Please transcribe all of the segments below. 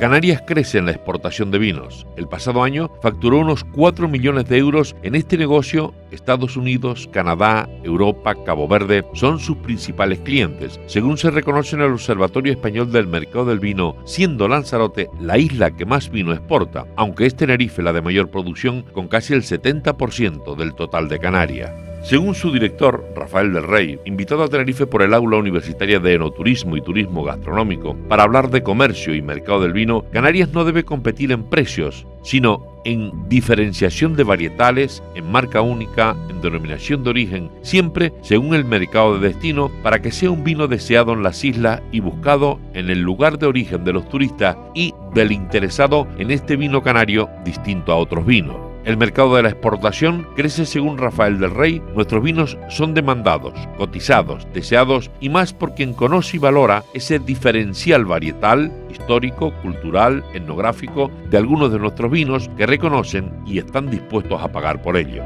Canarias crece en la exportación de vinos. El pasado año facturó unos 4 millones de euros en este negocio. Estados Unidos, Canadá, Europa, Cabo Verde son sus principales clientes, según se reconoce en el Observatorio Español del Mercado del Vino, siendo Lanzarote la isla que más vino exporta, aunque es Tenerife la de mayor producción, con casi el 70% del total de Canarias. Según su director, Rafael del Rey, invitado a Tenerife por el Aula Universitaria de Enoturismo y Turismo Gastronómico para hablar de comercio y mercado del vino, Canarias no debe competir en precios, sino en diferenciación de varietales, en marca única, en denominación de origen, siempre según el mercado de destino, para que sea un vino deseado en las islas y buscado en el lugar de origen de los turistas y del interesado en este vino canario distinto a otros vinos. El mercado de la exportación crece según Rafael del Rey. Nuestros vinos son demandados, cotizados, deseados y más por quien conoce y valora ese diferencial varietal, histórico, cultural, etnográfico de algunos de nuestros vinos que reconocen y están dispuestos a pagar por ello.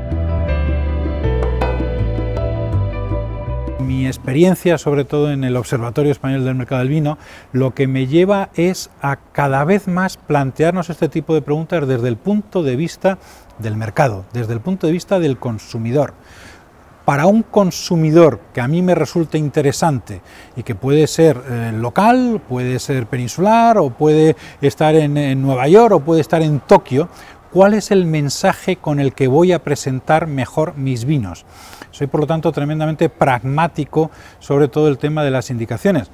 Mi experiencia, sobre todo en el Observatorio Español del Mercado del Vino, lo que me lleva es a cada vez más plantearnos este tipo de preguntas desde el punto de vista del mercado, desde el punto de vista del consumidor. Para un consumidor que a mí me resulte interesante y que puede ser local, puede ser peninsular o puede estar en Nueva York o puede estar en Tokio, ¿cuál es el mensaje con el que voy a presentar mejor mis vinos? Soy, por lo tanto, tremendamente pragmático sobre todo el tema de las indicaciones.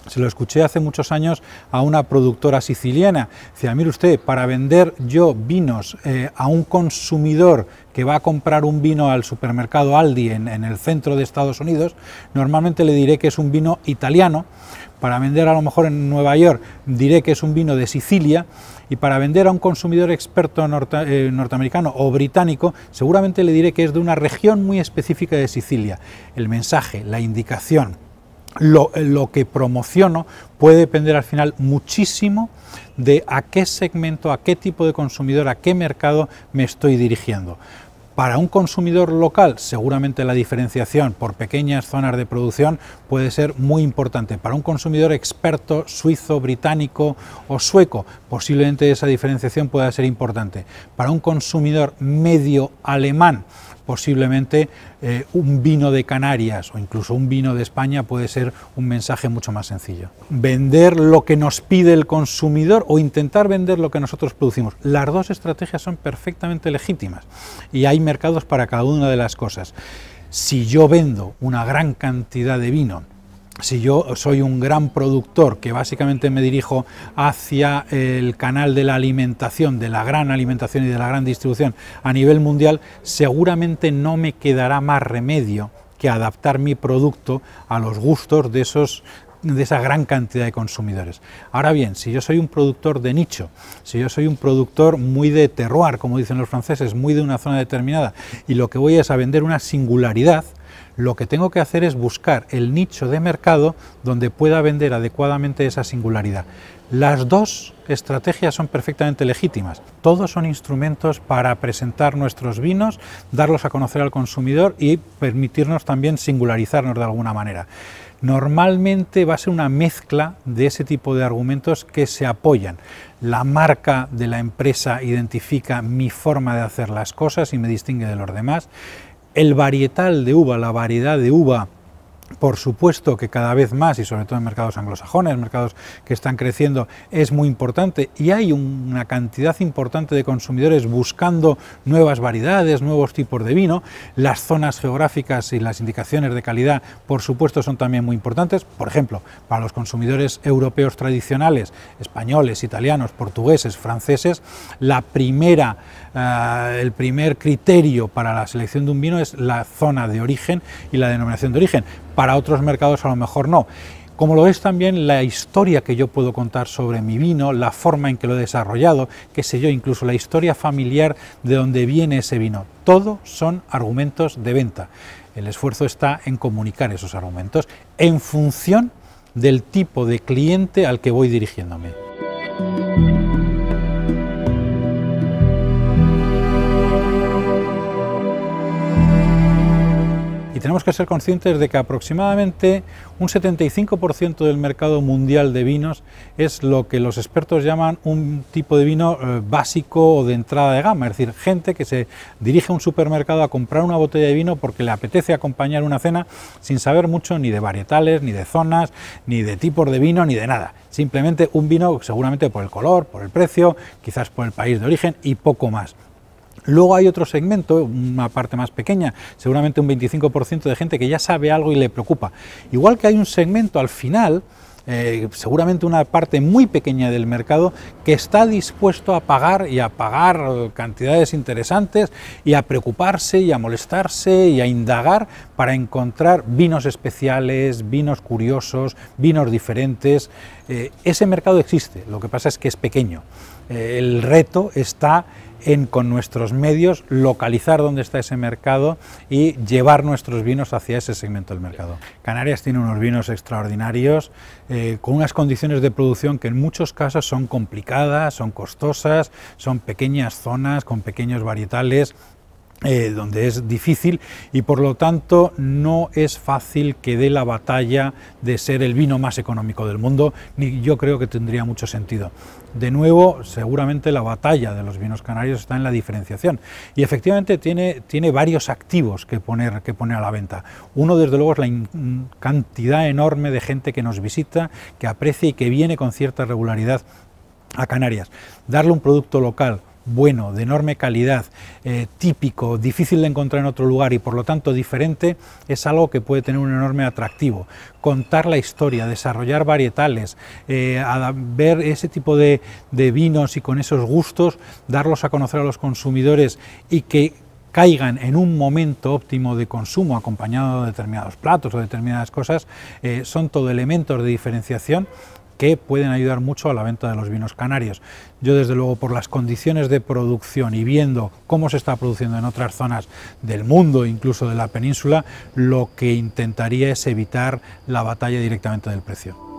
Se lo escuché hace muchos años a una productora siciliana. Decía, mire usted, para vender yo vinos a un consumidor que va a comprar un vino al supermercado Aldi en el centro de Estados Unidos, normalmente le diré que es un vino italiano. Para vender a lo mejor en Nueva York diré que es un vino de Sicilia, y para vender a un consumidor experto norteamericano o británico seguramente le diré que es de una región muy específica de Sicilia. El mensaje, la indicación, lo que promociono puede depender al final muchísimo de a qué segmento, a qué tipo de consumidor, a qué mercado me estoy dirigiendo. Para un consumidor local, seguramente la diferenciación por pequeñas zonas de producción puede ser muy importante. Para un consumidor experto suizo, británico o sueco, posiblemente esa diferenciación pueda ser importante. Para un consumidor medio alemán, posiblemente un vino de Canarias o incluso un vino de España puede ser un mensaje mucho más sencillo. Vender lo que nos pide el consumidor o intentar vender lo que nosotros producimos. Las dos estrategias son perfectamente legítimas y hay mercados para cada una de las cosas. Si yo vendo una gran cantidad de vino, si yo soy un gran productor que básicamente me dirijo hacia el canal de la alimentación, de la gran alimentación y de la gran distribución a nivel mundial, seguramente no me quedará más remedio que adaptar mi producto a los gustos de esa gran cantidad de consumidores. Ahora bien, si yo soy un productor de nicho, si yo soy un productor muy de terroir, como dicen los franceses, muy de una zona determinada, y lo que voy es a vender una singularidad, lo que tengo que hacer es buscar el nicho de mercado donde pueda vender adecuadamente esa singularidad. Las dos estrategias son perfectamente legítimas. Todos son instrumentos para presentar nuestros vinos, darlos a conocer al consumidor y permitirnos también singularizarnos de alguna manera. Normalmente va a ser una mezcla de ese tipo de argumentos que se apoyan. La marca de la empresa identifica mi forma de hacer las cosas y me distingue de los demás. El varietal de uva, la variedad de uva, por supuesto que cada vez más, y sobre todo en mercados anglosajones, mercados que están creciendo, es muy importante y hay una cantidad importante de consumidores buscando nuevas variedades, nuevos tipos de vino. Las zonas geográficas y las indicaciones de calidad, por supuesto, son también muy importantes. Por ejemplo, para los consumidores europeos tradicionales, españoles, italianos, portugueses, franceses, el primer criterio para la selección de un vino es la zona de origen y la denominación de origen. Para otros mercados a lo mejor no. Como lo es también la historia que yo puedo contar sobre mi vino, la forma en que lo he desarrollado, qué sé yo, incluso la historia familiar de dónde viene ese vino. Todo son argumentos de venta. El esfuerzo está en comunicar esos argumentos en función del tipo de cliente al que voy dirigiéndome. y tenemos que ser conscientes de que aproximadamente un 75% del mercado mundial de vinos es lo que los expertos llaman un tipo de vino básico o de entrada de gama, es decir, gente que se dirige a un supermercado a comprar una botella de vino porque le apetece acompañar una cena sin saber mucho ni de varietales, ni de zonas, ni de tipos de vino, ni de nada. Simplemente un vino seguramente por el color, por el precio, quizás por el país de origen y poco más. Luego hay otro segmento, una parte más pequeña, seguramente un 25% de gente que ya sabe algo y le preocupa. Igual que hay un segmento al final, seguramente una parte muy pequeña del mercado, que está dispuesto a pagar y a pagar cantidades interesantes y a preocuparse y a molestarse y a indagar para encontrar vinos especiales, vinos curiosos, vinos diferentes. Ese mercado existe, lo que pasa es que es pequeño. El reto está en, con nuestros medios, localizar dónde está ese mercado y llevar nuestros vinos hacia ese segmento del mercado. Canarias tiene unos vinos extraordinarios, con unas condiciones de producción que en muchos casos son complicadas, son costosas, son pequeñas zonas con pequeños varietales, donde es difícil y por lo tanto no es fácil que dé la batalla de ser el vino más económico del mundo, ni yo creo que tendría mucho sentido. De nuevo, seguramente la batalla de los vinos canarios está en la diferenciación y efectivamente tiene varios activos que poner a la venta. Uno, desde luego, es la cantidad enorme de gente que nos visita, que aprecia y que viene con cierta regularidad a Canarias. Darle un producto local bueno, de enorme calidad, típico, difícil de encontrar en otro lugar y por lo tanto diferente, es algo que puede tener un enorme atractivo. Contar la historia, desarrollar varietales, ver ese tipo de vinos y con esos gustos, darlos a conocer a los consumidores y que caigan en un momento óptimo de consumo acompañado de determinados platos o determinadas cosas, son todo elementos de diferenciación que pueden ayudar mucho a la venta de los vinos canarios. Yo, desde luego, por las condiciones de producción y viendo cómo se está produciendo en otras zonas del mundo, incluso de la península, lo que intentaría es evitar la batalla directamente del precio.